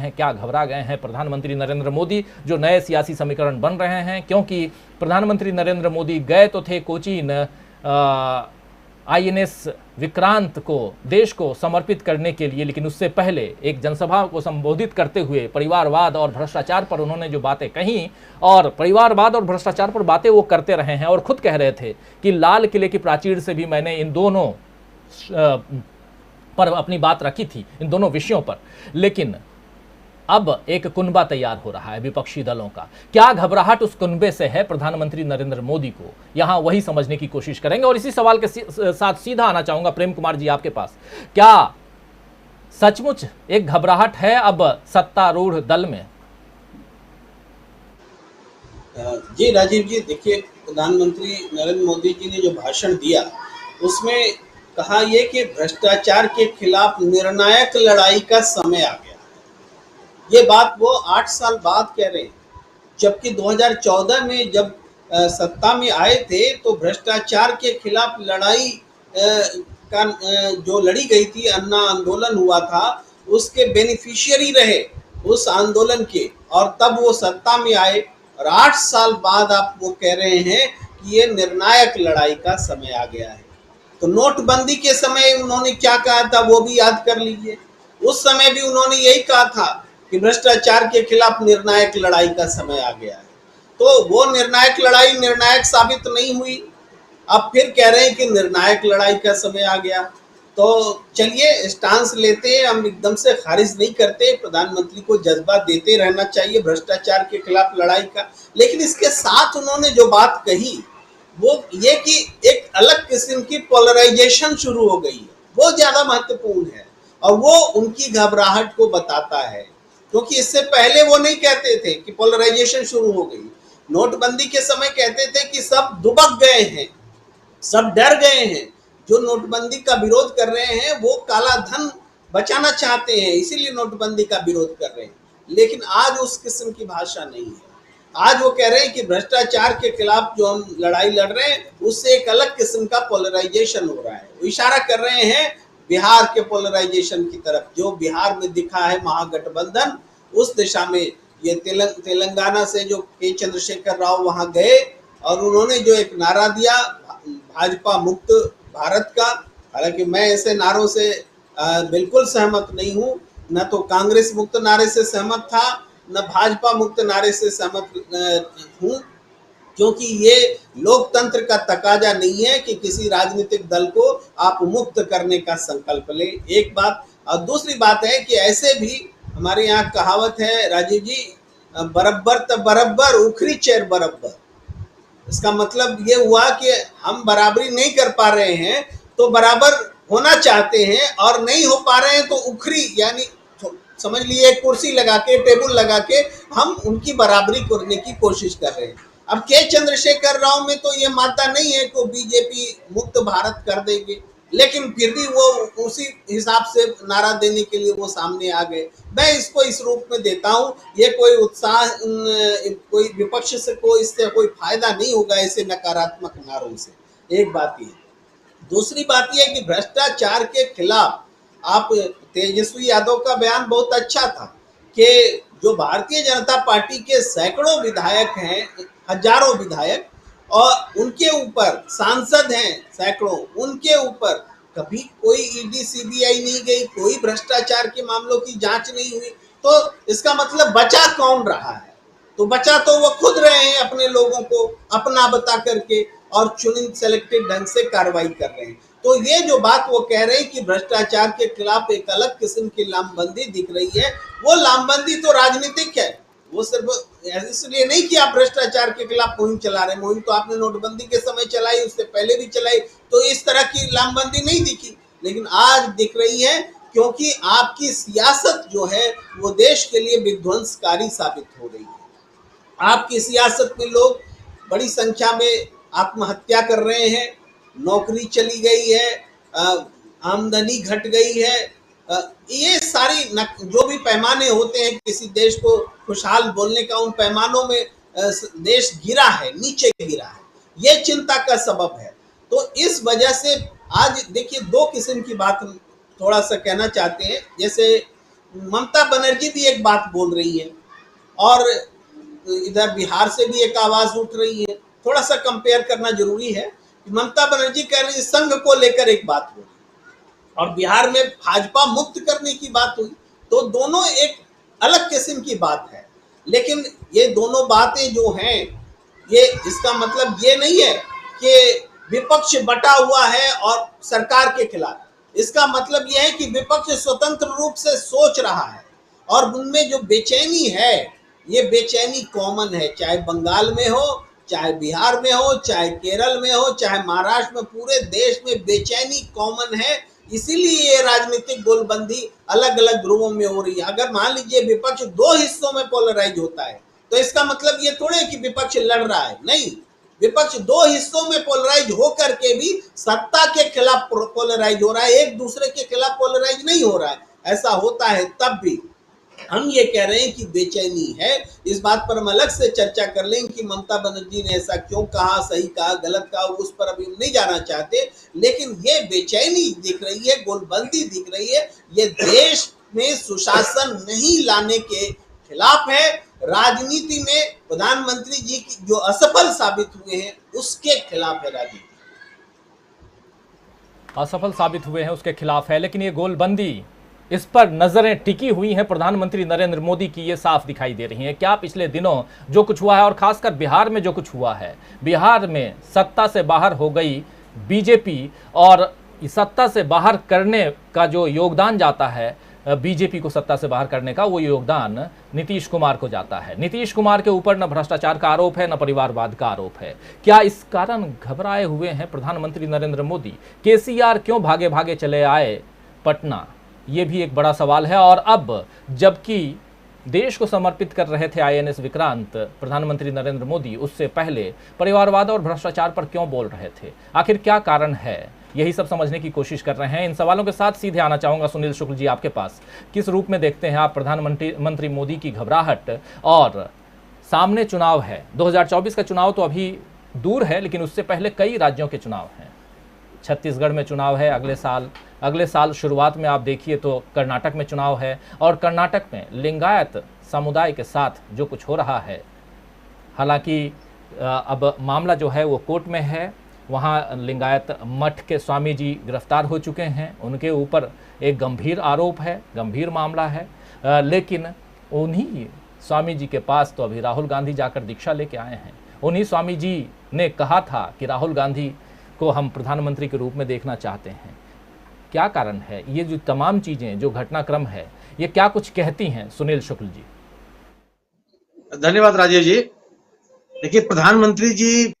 हैं, क्या घबरा गए हैं प्रधानमंत्री नरेंद्र मोदी जो नए सियासी समीकरण बन रहे हैं? क्योंकि प्रधानमंत्री नरेंद्र मोदी गए तो थे कोचीन आईएनएस विक्रांत को देश को समर्पित करने के लिए, लेकिन उससे पहले एक जनसभा को संबोधित करते हुए परिवारवाद और भ्रष्टाचार पर उन्होंने जो बातें कही, और परिवारवाद और भ्रष्टाचार पर बातें वो करते रहे हैं और खुद कह रहे थे कि लाल किले की प्राचीर से भी मैंने इन दोनों पर अपनी बात रखी थी, इन दोनों विषयों पर। लेकिन अब एक कुनबा तैयार हो रहा है विपक्षी दलों का। क्या घबराहट उस कुनबे से है प्रधानमंत्री नरेंद्र मोदी को? यहां वही समझने की कोशिश करेंगे और इसी सवाल के साथ सीधा आना चाहूंगा प्रेम कुमार जी आपके पास। क्या सचमुच एक घबराहट है अब सत्तारूढ़ दल में? जी राजीव जी, देखिए, प्रधानमंत्री नरेंद्र मोदी जी ने जो भाषण दिया उसमें कहा ये कि भ्रष्टाचार के खिलाफ निर्णायक लड़ाई का समय आ गया। ये बात वो 8 साल बाद कह रहे हैं, जबकि 2014 में जब सत्ता में आए थे तो भ्रष्टाचार के खिलाफ लड़ाई जो लड़ी गई थी, अन्ना आंदोलन हुआ था, उसके बेनिफिशियरी रहे उस आंदोलन के, और तब वो सत्ता में आए। और 8 साल बाद आप वो कह रहे हैं कि ये निर्णायक लड़ाई का समय आ गया है। तो नोटबंदी के समय उन्होंने क्या कहा था वो भी याद कर लीजिए। उस समय भी उन्होंने यही कहा था कि भ्रष्टाचार के खिलाफ निर्णायक लड़ाई का समय आ गया है। तो वो निर्णायक लड़ाई निर्णायक साबित नहीं हुई, अब फिर कह रहे हैं कि निर्णायक लड़ाई का समय आ गया। तो चलिए स्टांस लेते हैं, हम एकदम से खारिज नहीं करते, प्रधानमंत्री को जज्बा देते रहना चाहिए भ्रष्टाचार के खिलाफ लड़ाई का। लेकिन इसके साथ उन्होंने जो बात कही वो ये कि एक अलग किस्म की पोलराइजेशन शुरू हो गई है, वो ज्यादा महत्वपूर्ण है और वो उनकी घबराहट को बताता है, क्योंकि इससे पहले वो नहीं कहते थे कि पोलराइजेशन शुरू हो गई। नोटबंदी के समय कहते थे कि सब दुबक गए हैं, सब डर गए हैं, जो नोटबंदी का विरोध कर रहे हैं वो काला धन बचाना चाहते हैं, इसीलिए नोटबंदी का विरोध कर रहे हैं। लेकिन आज उस किस्म की भाषा नहीं है। आज वो कह रहे हैं कि भ्रष्टाचार के खिलाफ जो हम लड़ाई लड़ रहे हैं उससे एक अलग किस्म का पोलराइजेशन हो रहा है। वो इशारा कर रहे हैं बिहार के पोलराइजेशन की तरफ, जो बिहार में दिखा है महागठबंधन, उस दिशा में ये तेलंगाना से जो के चंद्रशेखर राव वहां गए और उन्होंने जो एक नारा दिया भाजपा मुक्त भारत का, हालांकि मैं ऐसे नारों से बिल्कुल सहमत नहीं हूं, न तो कांग्रेस मुक्त नारे से सहमत था, न भाजपा मुक्त नारे से सहमत हूं, क्योंकि ये लोकतंत्र का तकाजा नहीं है कि किसी राजनीतिक दल को आप मुक्त करने का संकल्प ले, एक बात। और दूसरी बात है कि ऐसे भी हमारे यहाँ कहावत है राजीव जी, बरब्बर त बरब्बर उखरी चेर बरब्बर। इसका मतलब ये हुआ कि हम बराबरी नहीं कर पा रहे हैं तो बराबर होना चाहते हैं और नहीं हो पा रहे हैं तो उखरी, यानी समझ लिए एक कुर्सी लगा के, टेबल लगा के हम उनकी बराबरी करने की कोशिश कर रहे हैं। अब के चंद्रशेखर राव में तो ये मानता नहीं है कि बीजेपी मुक्त भारत कर देंगे, लेकिन फिर भी वो उसी हिसाब से नारा देने के लिए वो सामने आ गए। मैं इसको इस रूप में देता हूं, ये कोई उत्साह, कोई विपक्ष से कोई इससे कोई फायदा नहीं होगा ऐसे नकारात्मक नारों से, एक बात ये। दूसरी बात यह है कि भ्रष्टाचार के खिलाफ आप तेजस्वी यादव का बयान बहुत अच्छा था कि जो भारतीय जनता पार्टी के सैकड़ों विधायक हैं, हजारों विधायक, और उनके ऊपर सांसद हैं सैकड़ों, उनके ऊपर कभी कोई ईडी सीबीआई नहीं गई, कोई भ्रष्टाचार के मामलों की जांच नहीं हुई। तो इसका मतलब बचा कौन रहा है? तो बचा तो वो खुद रहे हैं, अपने लोगों को अपना बता करके और चुनिंद सेलेक्टेड ढंग से कार्रवाई कर रहे हैं। तो ये जो बात वो कह रहे हैं कि भ्रष्टाचार के खिलाफ एक अलग किस्म की लामबंदी दिख रही है, वो लामबंदी तो राजनीतिक है, वो सिर्फ इसलिए नहीं कि आप भ्रष्टाचार के खिलाफ मुहिम चला रहे हैं। मुहिम तो आपने नोटबंदी के समय चलाई, उससे पहले भी चलाई, तो इस तरह की लामबंदी नहीं दिखी, लेकिन आज दिख रही है, क्योंकि आपकी सियासत जो है वो देश के लिए विध्वंसकारी साबित हो रही है। आपकी सियासत में लोग बड़ी संख्या में आत्महत्या कर रहे हैं, नौकरी चली गई है, आमदनी घट गई है, ये सारी जो भी पैमाने होते हैं किसी देश को खुशहाल बोलने का, उन पैमानों में देश गिरा है, नीचे गिरा है, ये चिंता का सबब है। तो इस वजह से आज देखिए दो किस्म की बात थोड़ा सा कहना चाहते हैं। जैसे ममता बनर्जी भी एक बात बोल रही है और इधर बिहार से भी एक आवाज उठ रही है। थोड़ा सा कंपेयर करना जरूरी है कि ममता बनर्जी कह रही है संघ को लेकर एक बात हुई और बिहार में भाजपा मुक्त करने की बात हुई, तो दोनों एक अलग किस्म की बात है। लेकिन ये दोनों बातें जो हैं, ये इसका मतलब ये नहीं है कि विपक्ष बटा हुआ है और सरकार के खिलाफ। इसका मतलब यह है कि विपक्ष स्वतंत्र रूप से सोच रहा है और उनमें जो बेचैनी है, ये बेचैनी कॉमन है, चाहे बंगाल में हो, चाहे बिहार में हो, चाहे केरल में हो, चाहे महाराष्ट्र में, पूरे देश में बेचैनी कॉमन है। इसीलिए ये राजनीतिक गोलबंदी अलग अलग ध्रुवों में हो रही है। अगर मान लीजिए विपक्ष दो हिस्सों में पोलराइज होता है, तो इसका मतलब ये थोड़े कि विपक्ष लड़ रहा है, नहीं। विपक्ष दो हिस्सों में पोलराइज होकर के भी सत्ता के खिलाफ पोलराइज हो रहा है, एक दूसरे के खिलाफ पोलराइज नहीं हो रहा है। ऐसा होता है तब भी हम ये कह रहे हैं कि बेचैनी है। इस बात पर हम अलग से चर्चा कर लें कि ममता बनर्जी ने ऐसा क्यों कहा, सही कहा, गलत कहा, उस पर अभी हम नहीं जाना चाहते। लेकिन ये बेचैनी दिख रही है, गोलबंदी दिख रही है, ये देश में सुशासन नहीं लाने के खिलाफ है। राजनीति में प्रधानमंत्री जी की जो असफल साबित हुए हैं, उसके खिलाफ है राजनीति। असफल साबित हुए हैं उसके खिलाफ है। लेकिन ये गोलबंदी, इस पर नजरें टिकी हुई हैं प्रधानमंत्री नरेंद्र मोदी की, ये साफ दिखाई दे रही हैं। क्या पिछले दिनों जो कुछ हुआ है और खासकर बिहार में जो कुछ हुआ है, बिहार में सत्ता से बाहर हो गई बीजेपी और सत्ता से बाहर करने का जो योगदान जाता है, बीजेपी को सत्ता से बाहर करने का, वो योगदान नीतीश कुमार को जाता है। नीतीश कुमार के ऊपर न भ्रष्टाचार का आरोप है, न परिवारवाद का आरोप है। क्या इस कारण घबराए हुए हैं प्रधानमंत्री नरेंद्र मोदी? केसीआर क्यों भागे भागे चले आए पटना, ये भी एक बड़ा सवाल है। और अब जबकि देश को समर्पित कर रहे थे आईएनएस विक्रांत प्रधानमंत्री नरेंद्र मोदी, उससे पहले परिवारवाद और भ्रष्टाचार पर क्यों बोल रहे थे? आखिर क्या कारण है? यही सब समझने की कोशिश कर रहे हैं। इन सवालों के साथ सीधे आना चाहूंगा सुनील शुक्ल जी आपके पास। किस रूप में देखते हैं आप प्रधानमंत्री मोदी की घबराहट? और सामने चुनाव है, 2024 का चुनाव तो अभी दूर है, लेकिन उससे पहले कई राज्यों के चुनाव हैं। छत्तीसगढ़ में चुनाव है अगले साल शुरुआत में आप देखिए तो कर्नाटक में चुनाव है, और कर्नाटक में लिंगायत समुदाय के साथ जो कुछ हो रहा है, हालांकि अब मामला जो है वो कोर्ट में है। वहाँ लिंगायत मठ के स्वामी जी गिरफ्तार हो चुके हैं, उनके ऊपर एक गंभीर आरोप है, गंभीर मामला है। लेकिन उन्हीं स्वामी जी के पास तो अभी राहुल गांधी जाकर दीक्षा लेके आए हैं। उन्हीं स्वामी जी ने कहा था कि राहुल गांधी को हम प्रधानमंत्री के रूप में देखना चाहते हैं। क्या कारण है? ये जो तमाम चीजें, जो घटनाक्रम है, ये क्या कुछ कहती हैं सुनील शुक्ल जी? धन्यवाद राजेश जी। देखिए, प्रधानमंत्री जी